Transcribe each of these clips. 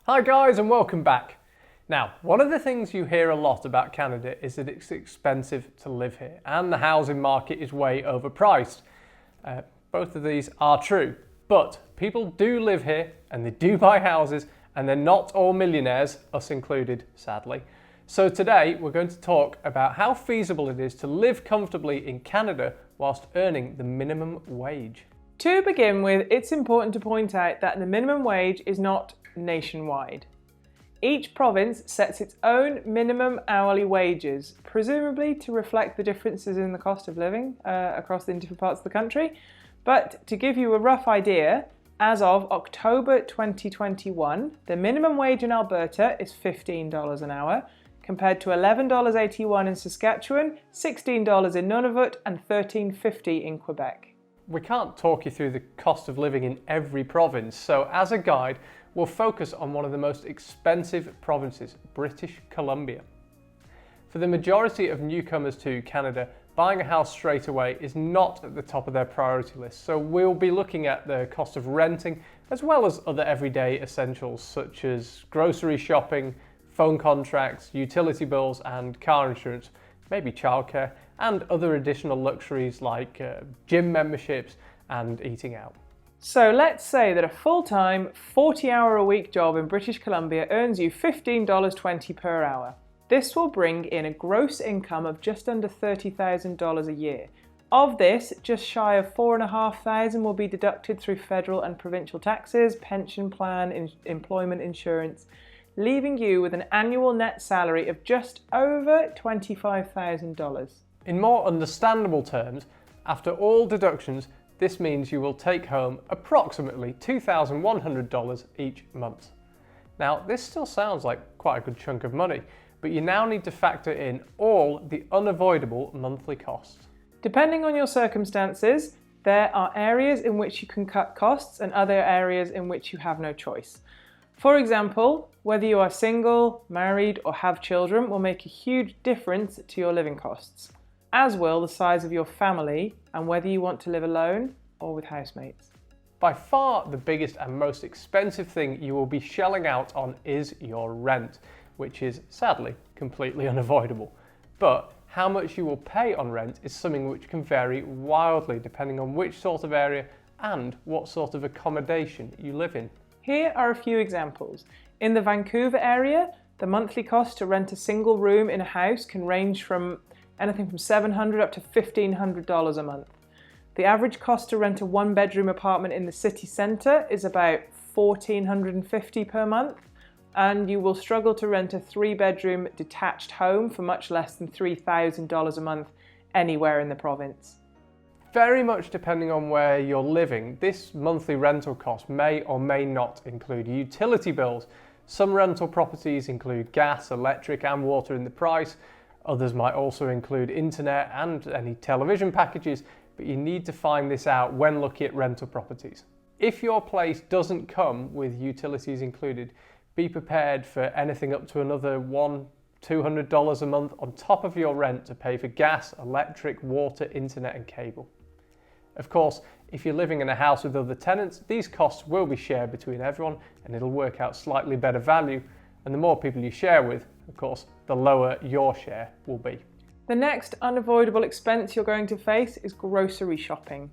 Hi guys and welcome back. Now, one of the things you hear a lot about Canada is that it's expensive to live here and the housing market is way overpriced. Both of these are true, but people do live here and they do buy houses and they're not all millionaires, us included, sadly. So today we're going to talk about how feasible it is to live comfortably in Canada whilst earning the minimum wage. To begin with, it's important to point out that the minimum wage is not nationwide. Each province sets its own minimum hourly wages, presumably to reflect the differences in the cost of living across the different parts of the country. But to give you a rough idea, as of October 2021, the minimum wage in Alberta is $15 an hour, compared to $11.81 in Saskatchewan, $16 in Nunavut, and $13.50 in Quebec. We can't talk you through the cost of living in every province, so as a guide, we'll focus on one of the most expensive provinces, British Columbia. For the majority of newcomers to Canada, buying a house straight away is not at the top of their priority list, so we'll be looking at the cost of renting as well as other everyday essentials such as grocery shopping, phone contracts, utility bills and car insurance, maybe childcare, and other additional luxuries like gym memberships and eating out. So let's say that a full-time, 40-hour-a-week job in British Columbia earns you $15.20 per hour. This will bring in a gross income of just under $30,000 a year. Of this, just shy of $4,500 will be deducted through federal and provincial taxes, pension plan, employment insurance, leaving you with an annual net salary of just over $25,000. In more understandable terms, after all deductions, this means you will take home approximately $2,100 each month. Now, this still sounds like quite a good chunk of money, but you now need to factor in all the unavoidable monthly costs. Depending on your circumstances, there are areas in which you can cut costs and other areas in which you have no choice. For example, whether you are single, married, or have children will make a huge difference to your living costs, as will the size of your family and whether you want to live alone or with housemates. By far the biggest and most expensive thing you will be shelling out on is your rent, which is sadly completely unavoidable. But how much you will pay on rent is something which can vary wildly depending on which sort of area and what sort of accommodation you live in. Here are a few examples. In the Vancouver area, the monthly cost to rent a single room in a house can range from anything from $700 up to $1,500 a month. The average cost to rent a one-bedroom apartment in the city centre is about $1,450 per month, and you will struggle to rent a three-bedroom detached home for much less than $3,000 a month anywhere in the province. Very much depending on where you're living, this monthly rental cost may or may not include utility bills. Some rental properties include gas, electric and water in the price. Others might also include internet and any television packages, but you need to find this out when looking at rental properties. If your place doesn't come with utilities included, be prepared for anything up to another $100-200 a month on top of your rent to pay for gas, electric, water, internet and cable. Of course, if you're living in a house with other tenants, these costs will be shared between everyone and it'll work out slightly better value. And the more people you share with, of course, the lower your share will be. The next unavoidable expense you're going to face is grocery shopping.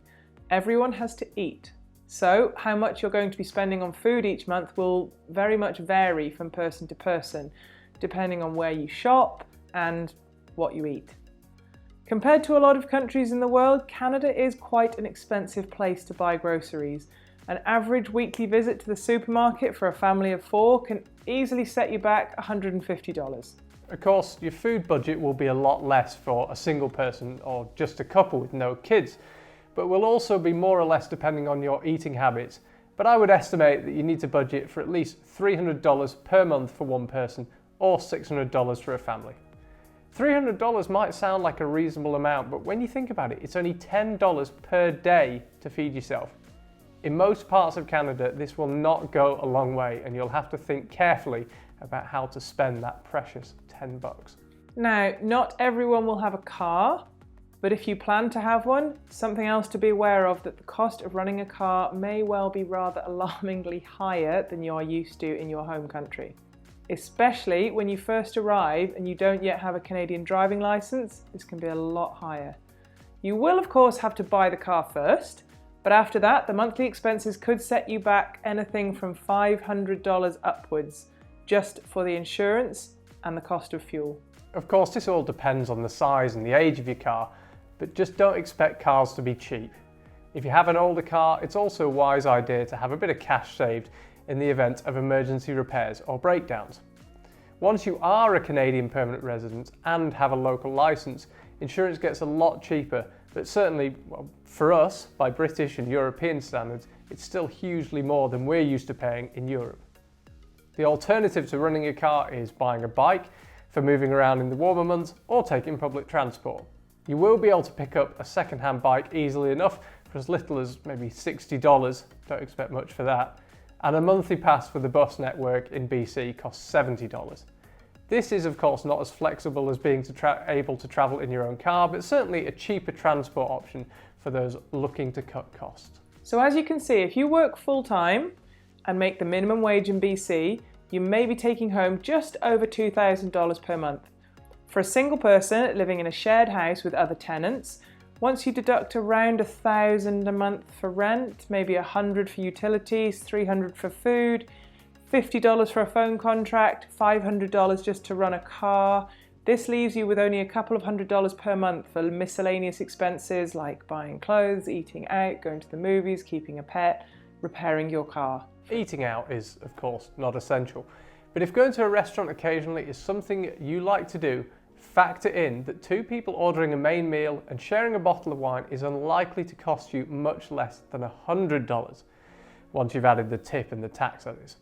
Everyone has to eat, so how much you're going to be spending on food each month will very much vary from person to person, depending on where you shop and what you eat. Compared to a lot of countries in the world, Canada is quite an expensive place to buy groceries. An average weekly visit to the supermarket for a family of 4 can easily set you back $150. Of course, your food budget will be a lot less for a single person or just a couple with no kids, but will also be more or less depending on your eating habits. But I would estimate that you need to budget for at least $300 per month for one person or $600 for a family. $300 might sound like a reasonable amount, but when you think about it, it's only $10 per day to feed yourself. In most parts of Canada, this will not go a long way and you'll have to think carefully about how to spend that precious $10. Now, not everyone will have a car, But if you plan to have one, something else to be aware of, that the cost of running a car may well be rather alarmingly higher than you are used to in your home country. Especially when you first arrive and you don't yet have a Canadian driving licence, this can be a lot higher. You will of course have to buy the car first, but after that the monthly expenses could set you back anything from $500 upwards just for the insurance and the cost of fuel. Of course, this all depends on the size and the age of your car, but just don't expect cars to be cheap. If you have an older car, it's also a wise idea to have a bit of cash saved in the event of emergency repairs or breakdowns. Once you are a Canadian permanent resident and have a local licence, insurance gets a lot cheaper, but certainly, well, for us, by British and European standards, it's still hugely more than we're used to paying in Europe. The alternative to running a car is buying a bike for moving around in the warmer months or taking public transport. You will be able to pick up a second-hand bike easily enough for as little as maybe $60, don't expect much for that, and a monthly pass for the bus network in BC costs $70. This is of course not as flexible as being able to travel in your own car, but certainly a cheaper transport option for those looking to cut costs. So as you can see, if you work full-time and make the minimum wage in BC, you may be taking home just over $2,000 per month. For a single person living in a shared house with other tenants, once you deduct around $1,000 a month for rent, maybe $100 for utilities, $300 for food, $50 for a phone contract, $500 just to run a car, this leaves you with only a couple of $100 per month for miscellaneous expenses like buying clothes, eating out, going to the movies, keeping a pet, repairing your car. Eating out is, of course, not essential, but if going to a restaurant occasionally is something you like to do, factor in that two people ordering a main meal and sharing a bottle of wine is unlikely to cost you much less than $100, once you've added the tip and the tax, that is.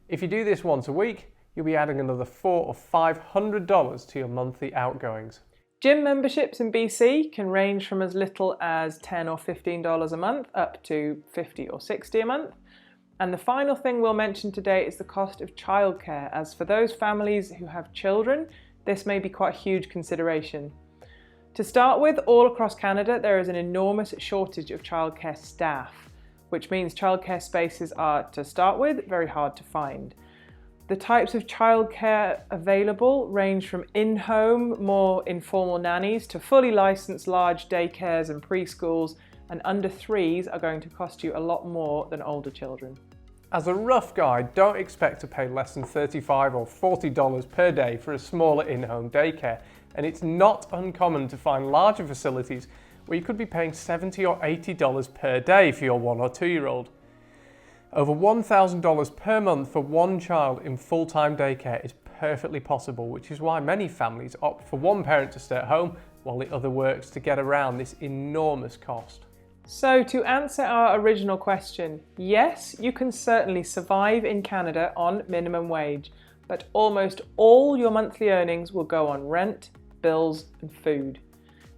If you do this once a week, you'll be adding another $400 or $500 to your monthly outgoings. Gym memberships in BC can range from as little as $10 or $15 a month up to $50 or $60 a month. And the final thing we'll mention today is the cost of childcare, as for those families who have children, this may be quite a huge consideration. To start with, all across Canada there is an enormous shortage of childcare staff, which means childcare spaces are, to start with, very hard to find. The types of childcare available range from in-home, more informal nannies, to fully licensed large daycares and preschools, and under threes are going to cost you a lot more than older children. As a rough guide, don't expect to pay less than $35 or $40 per day for a smaller in-home daycare, and it's not uncommon to find larger facilities where you could be paying $70 or $80 per day for your 1 or 2 year old. Over $1,000 per month for one child in full-time daycare is perfectly possible, which is why many families opt for one parent to stay at home while the other works to get around this enormous cost. So to answer our original question, yes, you can certainly survive in Canada on minimum wage, but almost all your monthly earnings will go on rent, bills and food.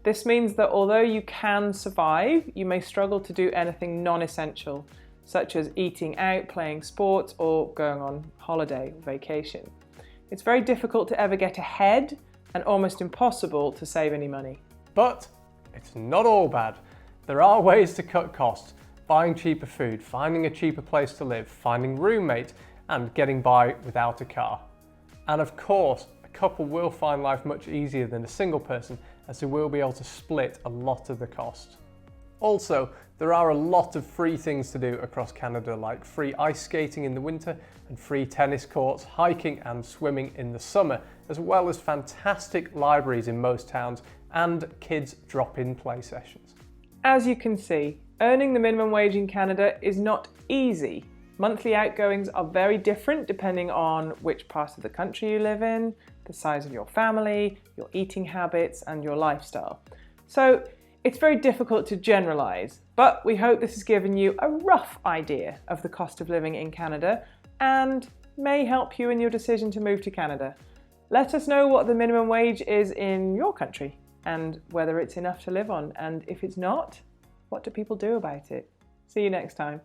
This means that although you can survive, you may struggle to do anything non-essential, such as eating out, playing sports or going on holiday or vacation. It's very difficult to ever get ahead and almost impossible to save any money. But it's not all bad. There are ways to cut costs: buying cheaper food, finding a cheaper place to live, finding roommates, and getting by without a car. And of course, a couple will find life much easier than a single person, as they will be able to split a lot of the cost. Also, there are a lot of free things to do across Canada, like free ice skating in the winter and free tennis courts, hiking and swimming in the summer, as well as fantastic libraries in most towns and kids drop-in play sessions. As you can see, earning the minimum wage in Canada is not easy. Monthly outgoings are very different depending on which part of the country you live in, the size of your family, your eating habits and your lifestyle. So it's very difficult to generalise, but we hope this has given you a rough idea of the cost of living in Canada and may help you in your decision to move to Canada. Let us know what the minimum wage is in your country and whether it's enough to live on, and if it's not, what do people do about it? See you next time.